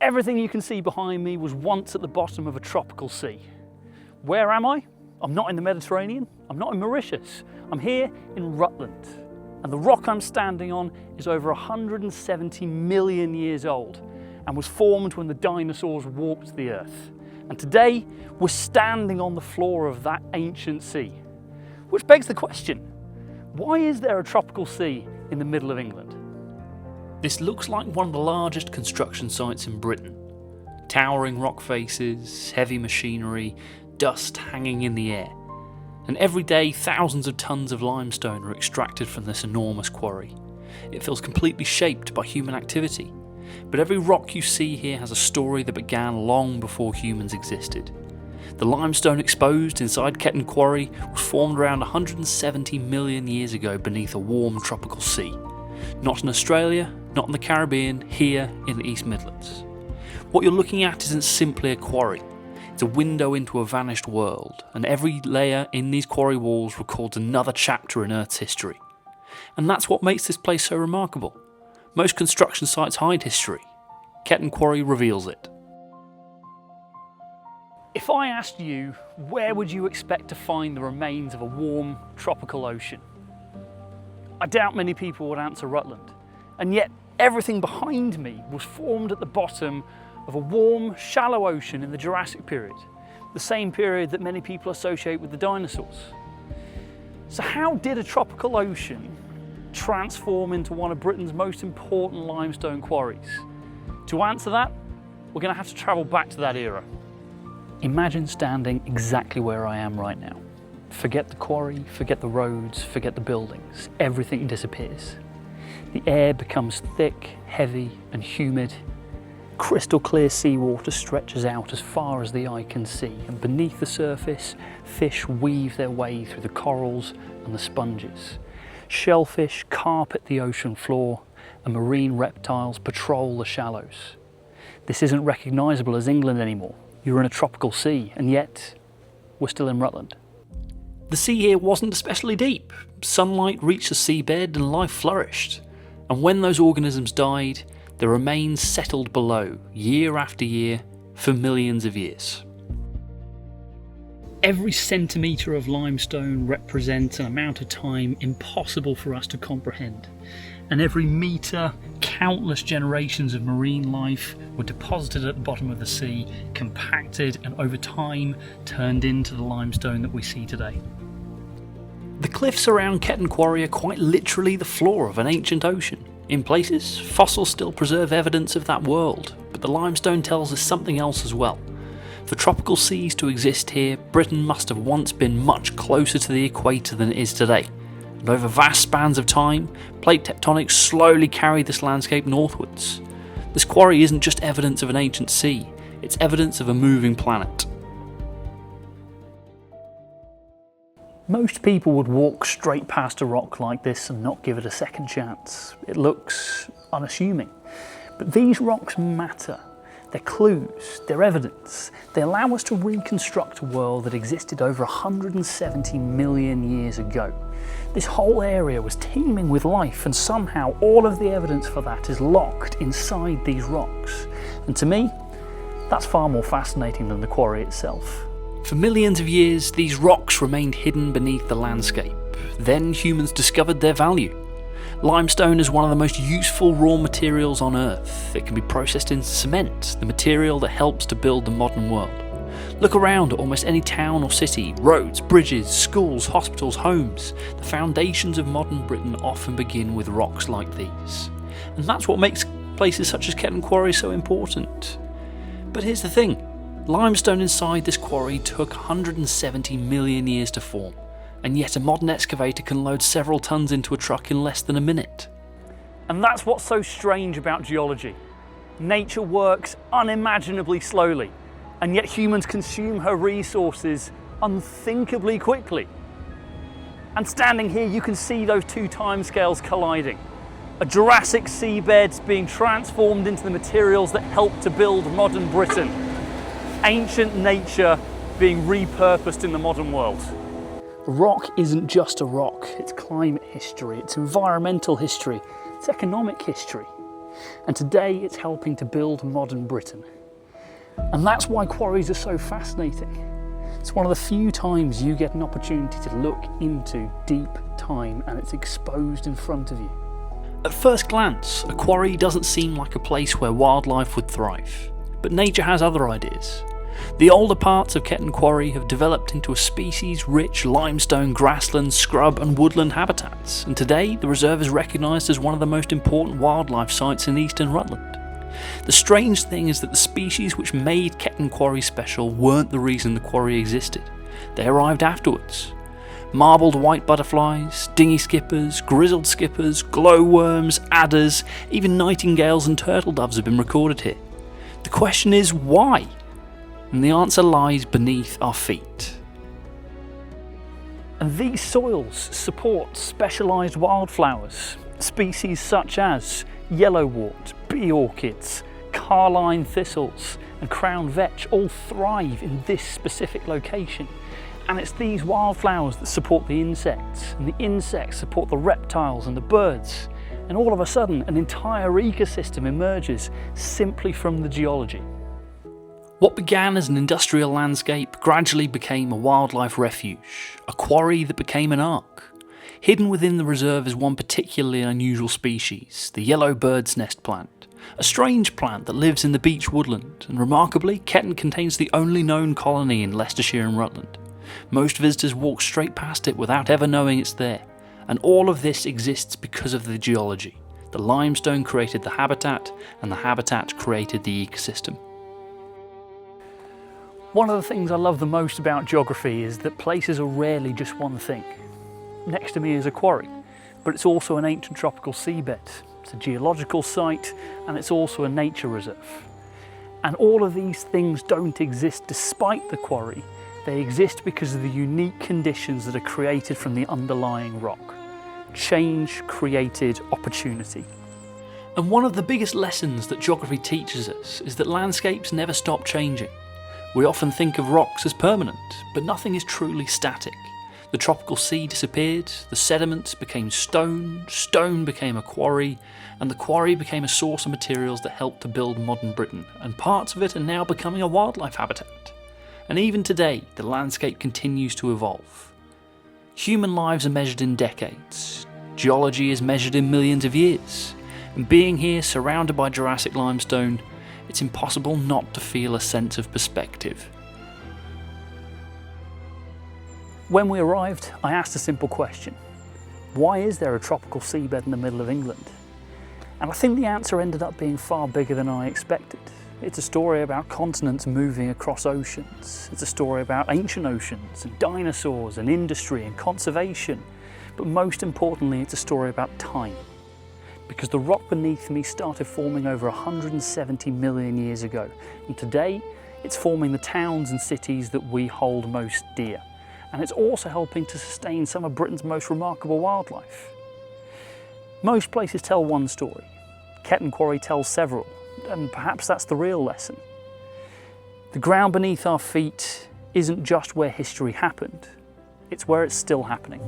Everything you can see behind me was once at the bottom of a tropical sea. Where am I? I'm not in the Mediterranean, I'm not in Mauritius, I'm here in Rutland. And the rock I'm standing on is over 170 million years old and was formed when the dinosaurs walked the earth. And today, we're standing on the floor of that ancient sea. Which begs the question, why is there a tropical sea in the middle of England? This looks like one of the largest construction sites in Britain. Towering rock faces, heavy machinery, dust hanging in the air. And every day thousands of tons of limestone are extracted from this enormous quarry. It feels completely shaped by human activity. But every rock you see here has a story that began long before humans existed. The limestone exposed inside Ketton Quarry was formed around 170 million years ago beneath a warm tropical sea. Not in Australia, not in the Caribbean, here in the East Midlands. What you're looking at isn't simply a quarry. It's a window into a vanished world, and every layer in these quarry walls records another chapter in Earth's history. And that's what makes this place so remarkable. Most construction sites hide history. Ketton Quarry reveals it. If I asked you, where would you expect to find the remains of a warm tropical ocean? I doubt many people would answer Rutland. And yet everything behind me was formed at the bottom of a warm, shallow ocean in the Jurassic Period, the same period that many people associate with the dinosaurs. So how did a tropical ocean transform into one of Britain's most important limestone quarries? To answer that, we're going to have to travel back to that era. Imagine standing exactly where I am right now. Forget the quarry, forget the roads, forget the buildings. Everything disappears. The air becomes thick, heavy and humid. Crystal clear seawater stretches out as far as the eye can see, and beneath the surface, fish weave their way through the corals and the sponges. Shellfish carpet the ocean floor, and marine reptiles patrol the shallows. This isn't recognisable as England anymore. You're in a tropical sea, and yet we're still in Rutland. The sea here wasn't especially deep. Sunlight reached the seabed and life flourished. And when those organisms died, the remains settled below, year after year, for millions of years. Every centimetre of limestone represents an amount of time impossible for us to comprehend. And every metre, countless generations of marine life were deposited at the bottom of the sea, compacted and over time turned into the limestone that we see today. The cliffs around Ketton Quarry are quite literally the floor of an ancient ocean. In places, fossils still preserve evidence of that world, but the limestone tells us something else as well. For tropical seas to exist here, Britain must have once been much closer to the equator than it is today. And over vast spans of time, plate tectonics slowly carried this landscape northwards. This quarry isn't just evidence of an ancient sea, it's evidence of a moving planet. Most people would walk straight past a rock like this and not give it a second chance. It looks unassuming. But these rocks matter. They're clues, they're evidence. They allow us to reconstruct a world that existed over 170 million years ago. This whole area was teeming with life, and somehow all of the evidence for that is locked inside these rocks. And to me, that's far more fascinating than the quarry itself. For millions of years, these rocks remained hidden beneath the landscape. Then humans discovered their value. Limestone is one of the most useful raw materials on Earth. It can be processed into cement, the material that helps to build the modern world. Look around at almost any town or city, roads, bridges, schools, hospitals, homes. The foundations of modern Britain often begin with rocks like these. And that's what makes places such as Ketton Quarry so important. But here's the thing. Limestone inside this quarry took 170 million years to form, and yet a modern excavator can load several tons into a truck in less than a minute. And that's what's so strange about geology. Nature works unimaginably slowly, and yet humans consume her resources unthinkably quickly. And standing here, you can see those two timescales colliding. A Jurassic seabed being transformed into the materials that help to build modern Britain. Ancient nature being repurposed in the modern world. Rock isn't just a rock, it's climate history, it's environmental history, it's economic history. And today it's helping to build modern Britain. And that's why quarries are so fascinating. It's one of the few times you get an opportunity to look into deep time and it's exposed in front of you. At first glance, a quarry doesn't seem like a place where wildlife would thrive, but nature has other ideas. The older parts of Ketton Quarry have developed into a species-rich limestone grassland, scrub and woodland habitats, and today the reserve is recognised as one of the most important wildlife sites in eastern Rutland. The strange thing is that the species which made Ketton Quarry special weren't the reason the quarry existed. They arrived afterwards. Marbled white butterflies, dinghy skippers, grizzled skippers, glowworms, adders, even nightingales and turtle doves have been recorded here. The question is why? And the answer lies beneath our feet. And these soils support specialised wildflowers, species such as yellowwort, bee orchids, carline thistles and crown vetch all thrive in this specific location. And it's these wildflowers that support the insects, and the insects support the reptiles and the birds. And all of a sudden, an entire ecosystem emerges simply from the geology. What began as an industrial landscape gradually became a wildlife refuge, a quarry that became an ark. Hidden within the reserve is one particularly unusual species, the yellow bird's nest plant, a strange plant that lives in the beech woodland, and remarkably, Ketton contains the only known colony in Leicestershire and Rutland. Most visitors walk straight past it without ever knowing it's there, and all of this exists because of the geology. The limestone created the habitat, and the habitat created the ecosystem. One of the things I love the most about geography is that places are rarely just one thing. Next to me is a quarry, but it's also an ancient tropical seabed. It's a geological site, and it's also a nature reserve. And all of these things don't exist despite the quarry. They exist because of the unique conditions that are created from the underlying rock. Change created opportunity. And one of the biggest lessons that geography teaches us is that landscapes never stop changing. We often think of rocks as permanent, but nothing is truly static. The tropical sea disappeared, the sediments became stone, stone became a quarry, and the quarry became a source of materials that helped to build modern Britain, and parts of it are now becoming a wildlife habitat. And even today, the landscape continues to evolve. Human lives are measured in decades. Geology is measured in millions of years. And being here, surrounded by Jurassic limestone, it's impossible not to feel a sense of perspective. When we arrived, I asked a simple question. Why is there a tropical seabed in the middle of England? And I think the answer ended up being far bigger than I expected. It's a story about continents moving across oceans. It's a story about ancient oceans and dinosaurs and industry and conservation. But most importantly, it's a story about time. Because the rock beneath me started forming over 170 million years ago. And today, it's forming the towns and cities that we hold most dear. And it's also helping to sustain some of Britain's most remarkable wildlife. Most places tell one story. Ketton Quarry tells several. And perhaps that's the real lesson. The ground beneath our feet isn't just where history happened, it's where it's still happening.